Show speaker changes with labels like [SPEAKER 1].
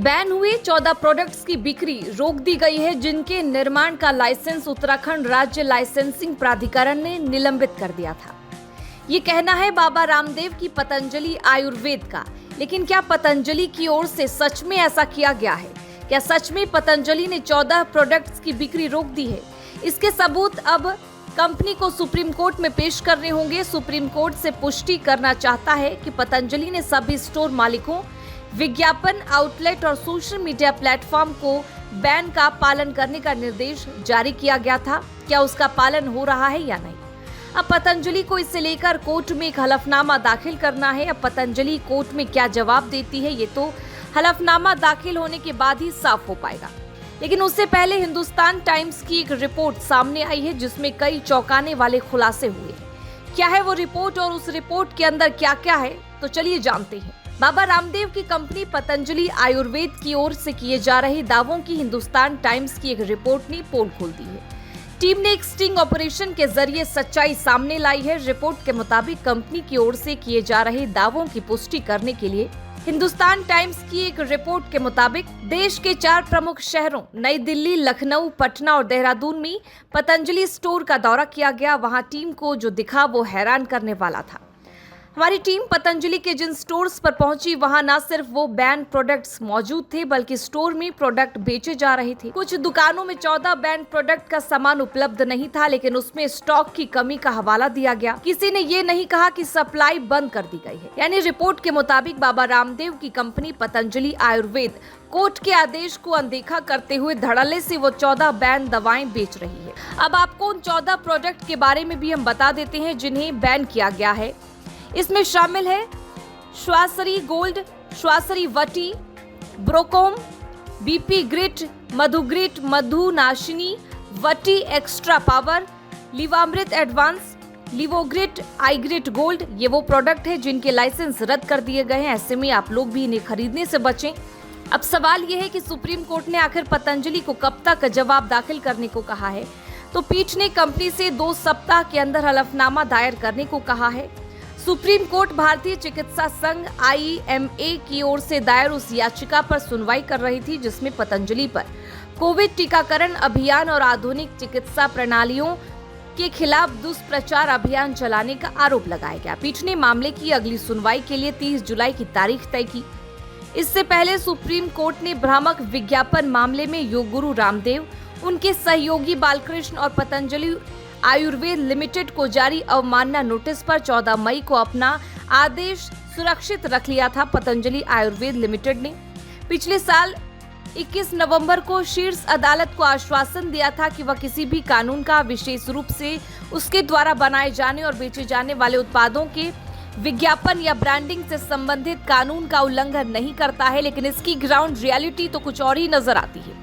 [SPEAKER 1] Ban हुए 14 products की बिक्री रोक दी गई है, जिनके निर्माण का लाइसेंस उत्तराखंड राज्य लाइसेंसिंग प्राधिकरण ने निलंबित कर दिया था। ये कहना है बाबा रामदेव की पतंजलि आयुर्वेद का, लेकिन क्या पतंजलि की ओर से सच में ऐसा किया गया है? क्या सच में पतंजलि ने 14 प्रोडक्ट्स की बिक्री रोक दी है? इसके सबूत अब कंपनी को सुप्रीम कोर्ट में पेश करने होंगे। सुप्रीम कोर्ट से पुष्टि करना चाहता है कि पतंजलि ने सभी स्टोर मालिकों, विज्ञापन आउटलेट और सोशल मीडिया प्लेटफॉर्म को बैन का पालन करने का निर्देश जारी किया गया था। क्या उसका पालन हो रहा है या नहीं? अब पतंजलि को इससे लेकर कोर्ट में एक हलफनामा दाखिल करना है। अब पतंजलि कोर्ट में क्या जवाब देती है, ये तो हलफनामा दाखिल होने के बाद ही साफ हो पाएगा। लेकिन उससे पहले हिंदुस्तान टाइम्स की एक रिपोर्ट सामने आई है, जिसमें कई चौंकाने वाले खुलासे हुए। क्या है वो रिपोर्ट और उस रिपोर्ट के अंदर क्या क्या है, तो चलिए जानते हैं। बाबा रामदेव की कंपनी पतंजलि आयुर्वेद की ओर से किए जा रहे दावों की हिंदुस्तान टाइम्स की एक रिपोर्ट ने पोल खोल दी है। टीम ने एक स्टिंग ऑपरेशन के जरिए सच्चाई सामने लाई है। रिपोर्ट के मुताबिक कंपनी की ओर से किए जा रहे दावों की पुष्टि करने के लिए हिंदुस्तान टाइम्स की एक रिपोर्ट के मुताबिक देश के 4 प्रमुख शहरों नई दिल्ली, लखनऊ, पटना और देहरादून में पतंजलि स्टोर का दौरा किया गया। वहां टीम को जो दिखा वो हैरान करने वाला था। हमारी टीम पतंजलि के जिन स्टोर्स पर पहुंची, वहां न सिर्फ वो बैन प्रोडक्ट्स मौजूद थे, बल्कि स्टोर में प्रोडक्ट बेचे जा रहे थे। कुछ दुकानों में 14 बैन प्रोडक्ट का सामान उपलब्ध नहीं था, लेकिन उसमें स्टॉक की कमी का हवाला दिया गया। किसी ने ये नहीं कहा कि सप्लाई बंद कर दी गई है। यानी रिपोर्ट के मुताबिक बाबा रामदेव की कंपनी पतंजलि आयुर्वेद कोर्ट के आदेश को अनदेखा करते हुए धड़ल्ले से वो 14 बैन दवाएं बेच रही है। अब आपको उन 14 प्रोडक्ट के बारे में भी हम बता देते हैं जिन्हें बैन किया गया है। इसमें शामिल है Swasari gold, Swasari Vati, Bronchom, BP grit, Madhugrit, Madhunashini, Vati extra power, Livamrit advance, Livogrit, Eyegrit gold. ये वो प्रोडक्ट है जिनके लाइसेंस रद्द कर दिए गए हैं। ऐसे में आप लोग भी इन्हें खरीदने से बचें। अब सवाल ये है कि सुप्रीम कोर्ट ने आखिर पतंजलि को कब तक जवाब दाखिल करने को कहा है। तो पीठ ने कंपनी से 2 सप्ताह के अंदर हलफनामा दायर करने को कहा है। सुप्रीम कोर्ट भारतीय चिकित्सा संघ IMA की ओर से दायर उस याचिका पर सुनवाई कर रही थी, जिसमें पतंजलि पर कोविड टीकाकरण अभियान और आधुनिक चिकित्सा प्रणालियों के खिलाफ दुष्प्रचार अभियान चलाने का आरोप लगाया गया। पीठ ने मामले की अगली सुनवाई के लिए 30 जुलाई की तारीख तय की। इससे पहले सुप्रीम कोर्ट ने भ्रामक विज्ञापन मामले में योग गुरु रामदेव, उनके सहयोगी बालकृष्ण और पतंजलि आयुर्वेद लिमिटेड को जारी अवमानना नोटिस पर 14 मई को अपना आदेश सुरक्षित रख लिया था। पतंजलि आयुर्वेद लिमिटेड ने पिछले साल 21 नवंबर को शीर्ष अदालत को आश्वासन दिया था कि वह किसी भी कानून का, विशेष रूप से उसके द्वारा बनाए जाने और बेचे जाने वाले उत्पादों के विज्ञापन या ब्रांडिंग से संबंधित कानून का उल्लंघन नहीं करता है। लेकिन इसकी ग्राउंड रियलिटी तो कुछ और ही नजर आती है।